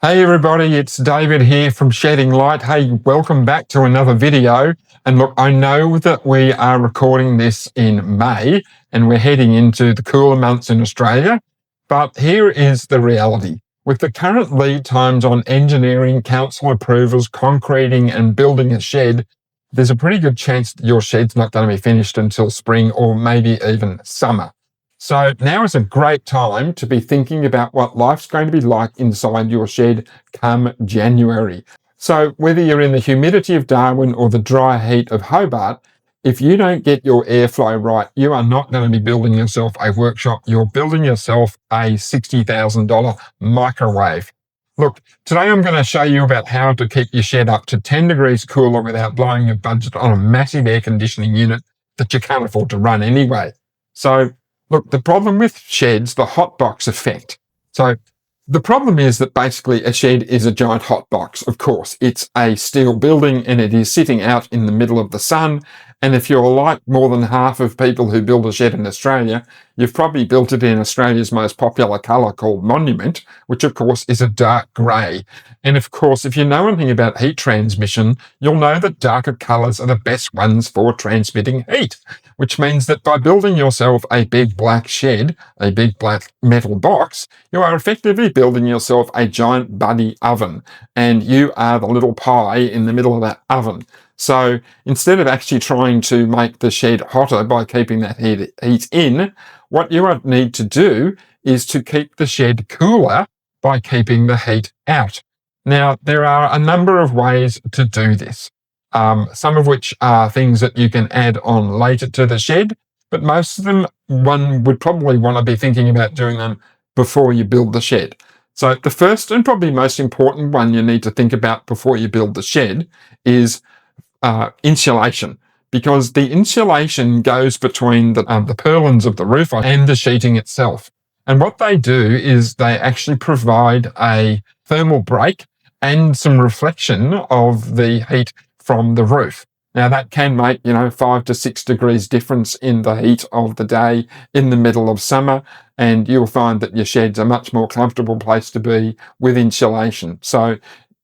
Hey everybody, it's David here from Shedding Light. Hey, welcome back to another video. And look, I know that we are recording this in May and we're heading into the cooler months in Australia, but here is the reality. With the current lead times on engineering, council approvals, concreting and building a shed, there's a pretty good chance that your shed's not going to be finished until spring or maybe even summer. So now is a great time to be thinking about what life's going to be like inside your shed come January. So whether you're in the humidity of Darwin or the dry heat of Hobart, if you don't get your airflow right, you are not going to be building yourself a workshop. You're building yourself a $60,000 microwave. Look, today I'm going to show you about how to keep your shed up to 10 degrees cooler without blowing your budget on a massive air conditioning unit that you can't afford to run anyway. So look, the problem with sheds, the hot box effect. So the problem is that basically a shed is a giant hot box. Of course, it's a steel building and it is sitting out in the middle of the sun. And if you're like more than half of people who build a shed in Australia, you've probably built it in Australia's most popular colour called Monument, which of course is a dark grey. And of course, if you know anything about heat transmission, you'll know that darker colours are the best ones for transmitting heat, which means that by building yourself a big black shed, a big black metal box, you are effectively building yourself a giant buddy oven, and you are the little pie in the middle of that oven. So instead of actually trying to make the shed hotter by keeping that heat in, what you need to do is to keep the shed cooler by keeping the heat out. Now, there are a number of ways to do this, some of which are things that you can add on later to the shed, but most of them, one would probably want to be thinking about doing them before you build the shed. So the first and probably most important one you need to think about before you build the shed is insulation, because the insulation goes between the purlins of the roof and the sheeting itself. And what they do is they actually provide a thermal break and some reflection of the heat from the roof. Now that can make, 5 to 6 degrees difference in the heat of the day in the middle of summer, and you'll find that your shed's a much more comfortable place to be with insulation. So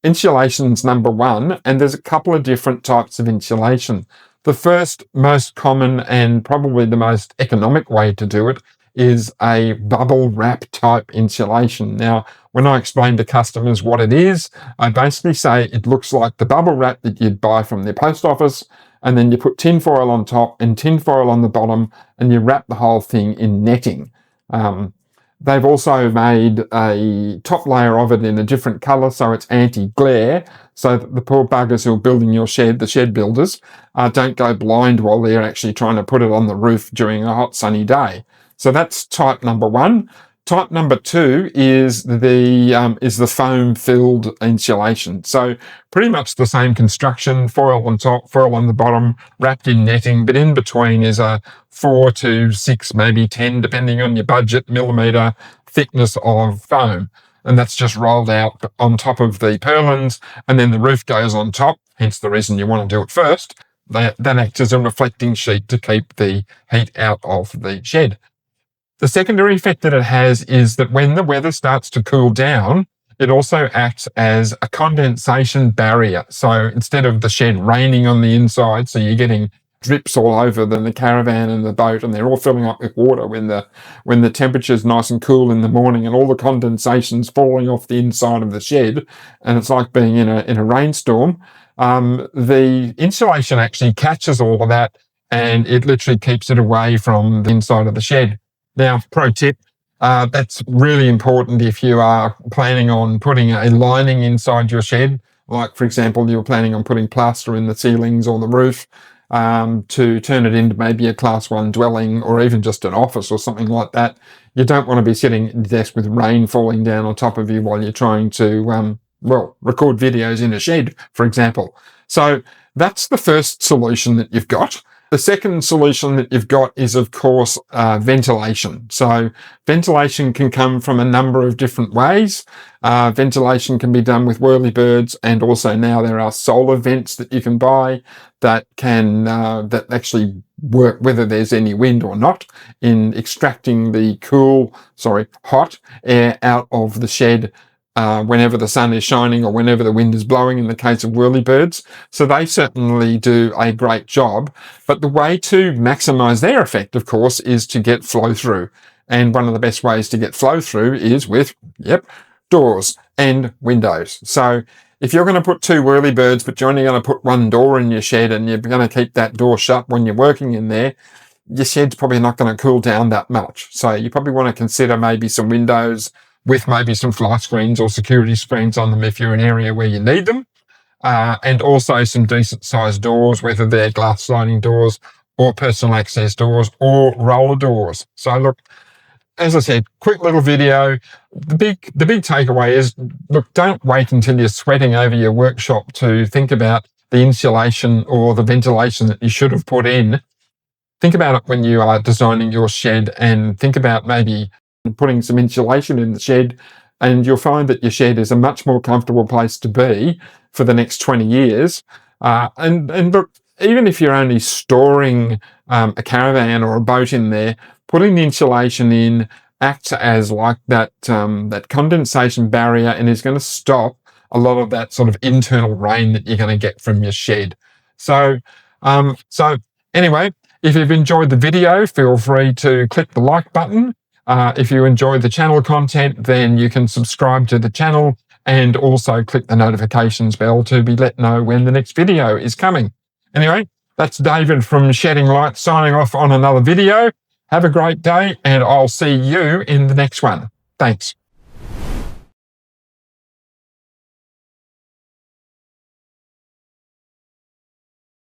insulation's number one, and there's a couple of different types of insulation. The first, most common, and probably the most economic way to do it is a bubble wrap type insulation. Now, when I explain to customers what it is, I basically say it looks like the bubble wrap that you'd buy from the post office, and then you put tin foil on top and tin foil on the bottom, and you wrap the whole thing in netting. They've also made a top layer of it in a different colour, so it's anti-glare, so that the poor buggers who are building your shed, the shed builders, don't go blind while they're actually trying to put it on the roof during a hot sunny day. So that's type number one. Type number two is the foam-filled insulation. So pretty much the same construction, foil on top, foil on the bottom, wrapped in netting, but in between is a 4 to 6, maybe 10, depending on your budget, millimetre thickness of foam. And that's just rolled out on top of the purlins, and then the roof goes on top, hence the reason you want to do it first. That acts as a reflecting sheet to keep the heat out of the shed. The secondary effect that it has is that when the weather starts to cool down, it also acts as a condensation barrier. So instead of the shed raining on the inside, so you're getting drips all over the caravan and the boat, and they're all filling up with water when the temperature's nice and cool in the morning, and all the condensation's falling off the inside of the shed, and it's like being in a rainstorm. The insulation actually catches all of that, and it literally keeps it away from the inside of the shed. Now, pro tip, that's really important if you are planning on putting a lining inside your shed. Like, for example, you're planning on putting plaster in the ceilings or the roof to turn it into maybe a class 1 dwelling or even just an office or something like that. You don't want to be sitting at the desk with rain falling down on top of you while you're trying to, record videos in a shed, for example. So that's the first solution that you've got. The second solution that you've got is, of course, ventilation. So ventilation can come from a number of different ways. Ventilation can be done with whirlybirds, and also now there are solar vents that you can buy that actually work whether there's any wind or not in extracting the hot air out of the shed whenever the sun is shining or whenever the wind is blowing in the case of whirlybirds. So they certainly do a great job. But the way to maximize their effect, of course, is to get flow through. And one of the best ways to get flow through is with, doors and windows. So if you're going to put 2 whirlybirds, but you're only going to put 1 door in your shed and you're going to keep that door shut when you're working in there, your shed's probably not going to cool down that much. So you probably want to consider maybe some windows with maybe some fly screens or security screens on them if you're in an area where you need them. And also some decent sized doors, whether they're glass sliding doors or personal access doors or roller doors. So look, as I said, quick little video. The big takeaway is, look, don't wait until you're sweating over your workshop to think about the insulation or the ventilation that you should have put in. Think about it when you are designing your shed, and think about maybe putting some insulation in the shed, and you'll find that your shed is a much more comfortable place to be for the next 20 years. And look, even if you're only storing a caravan or a boat in there, putting the insulation in acts as like that condensation barrier, and is going to stop a lot of that sort of internal rain that you're going to get from your shed. So anyway, if you've enjoyed the video, feel free to click the like button. If you enjoy the channel content, then you can subscribe to the channel and also click the notifications bell to be let know when the next video is coming. Anyway, that's David from Shedding Light signing off on another video. Have a great day, and I'll see you in the next one. Thanks.